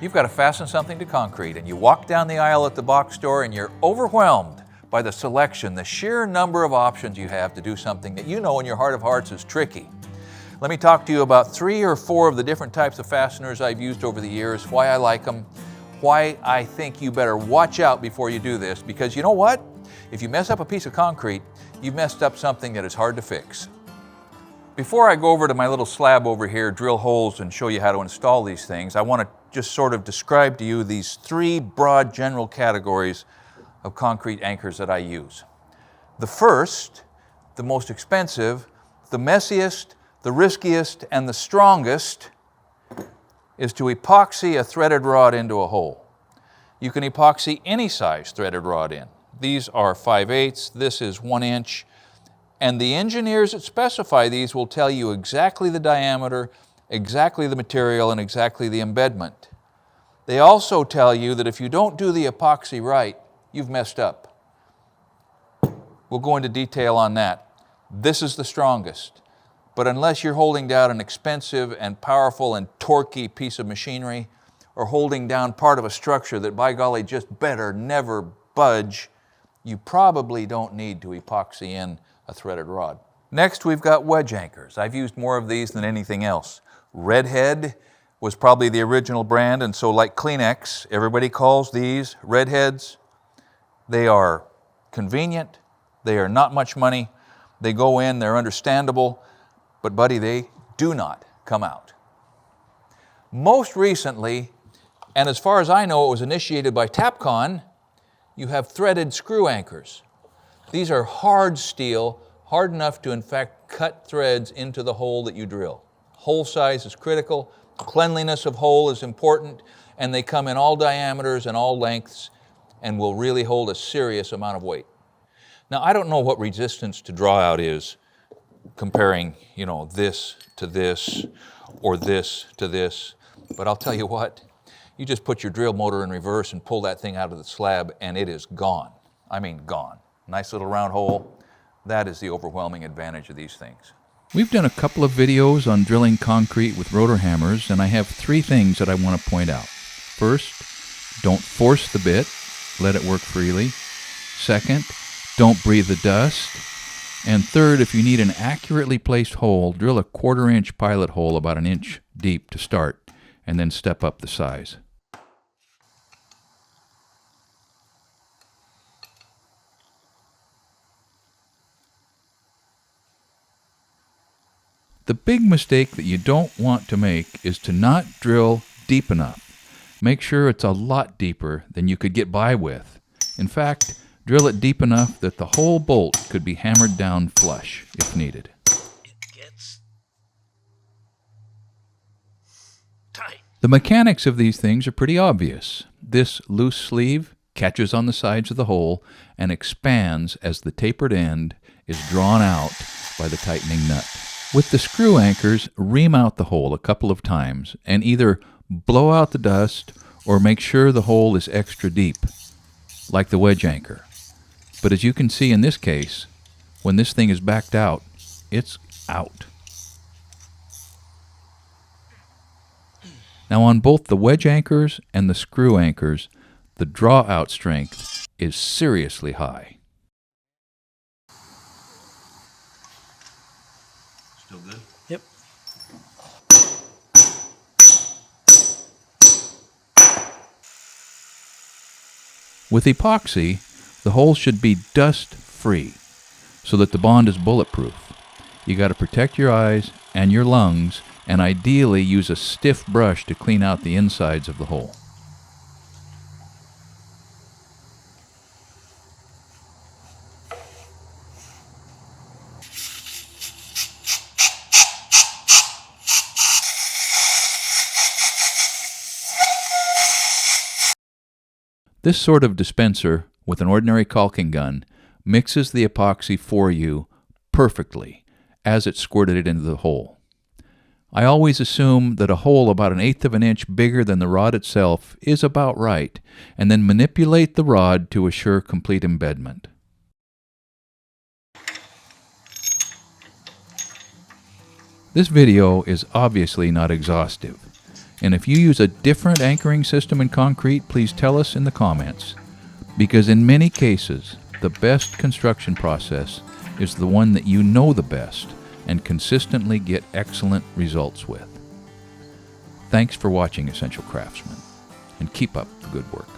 You've got to fasten something to concrete, and you walk down the aisle at the box store and you're overwhelmed by the selection, the sheer number of options you have to do something that you know in your heart of hearts is tricky. Let me talk to you about 3 or 4 of the different types of fasteners I've used over the years, why I like them, why I think you better watch out before you do this, because you know what? If you mess up a piece of concrete, you've messed up something that is hard to fix. Before I go over to my little slab over here, drill holes and show you how to install these things, I want to just sort of describe to you these 3 broad general categories of concrete anchors that I use. The first, the most expensive, the messiest, the riskiest, and the strongest is to epoxy a threaded rod into a hole. You can epoxy any size threaded rod in. These are 5/8, this is 1 inch, and the engineers that specify these will tell you exactly the diameter, exactly the material, and exactly the embedment. They also tell you that if you don't do the epoxy right, you've messed up. We'll go into detail on that. This is the strongest, but unless you're holding down an expensive and powerful and torquey piece of machinery, or holding down part of a structure that by golly just better never budge, you probably don't need to epoxy in a threaded rod. Next, we've got wedge anchors. I've used more of these than anything else. Redhead was probably the original brand, and so like Kleenex, everybody calls these redheads. They are convenient, they are not much money, they go in, they're understandable, but buddy, they do not come out. Most recently, and as far as I know, it was initiated by Tapcon, you have threaded screw anchors. These are hard steel, hard enough to in fact cut threads into the hole that you drill. Hole size is critical, cleanliness of hole is important, and they come in all diameters and all lengths and will really hold a serious amount of weight. Now, I don't know what resistance to draw out is comparing, this to this or this to this, but I'll tell you what, you just put your drill motor in reverse and pull that thing out of the slab and it is gone. I mean gone. Nice little round hole. That is the overwhelming advantage of these things. We've done a couple of videos on drilling concrete with rotor hammers, and I have 3 things that I want to point out. First, don't force the bit, let it work freely. Second, don't breathe the dust. And third, if you need an accurately placed hole, drill a 1/4 inch pilot hole about 1 inch deep to start, and then step up the size. The big mistake that you don't want to make is to not drill deep enough. Make sure it's a lot deeper than you could get by with. In fact, drill it deep enough that the whole bolt could be hammered down flush if needed. It gets tight. The mechanics of these things are pretty obvious. This loose sleeve catches on the sides of the hole and expands as the tapered end is drawn out by the tightening nut. With the screw anchors, ream out the hole a couple of times and either blow out the dust or make sure the hole is extra deep, like the wedge anchor. But as you can see in this case, when this thing is backed out, it's out. Now on both the wedge anchors and the screw anchors, the draw out strength is seriously high. Still good? Yep. With epoxy, the hole should be dust-free so that the bond is bulletproof. You got to protect your eyes and your lungs, and ideally use a stiff brush to clean out the insides of the hole. This sort of dispenser with an ordinary caulking gun mixes the epoxy for you perfectly as it squirted it into the hole. I always assume that a hole about 1/8 of an inch bigger than the rod itself is about right, and then manipulate the rod to assure complete embedment. This video is obviously not exhaustive. And if you use a different anchoring system in concrete, please tell us in the comments. Because in many cases, the best construction process is the one that you know the best and consistently get excellent results with. Thanks for watching, Essential Craftsman, and keep up the good work.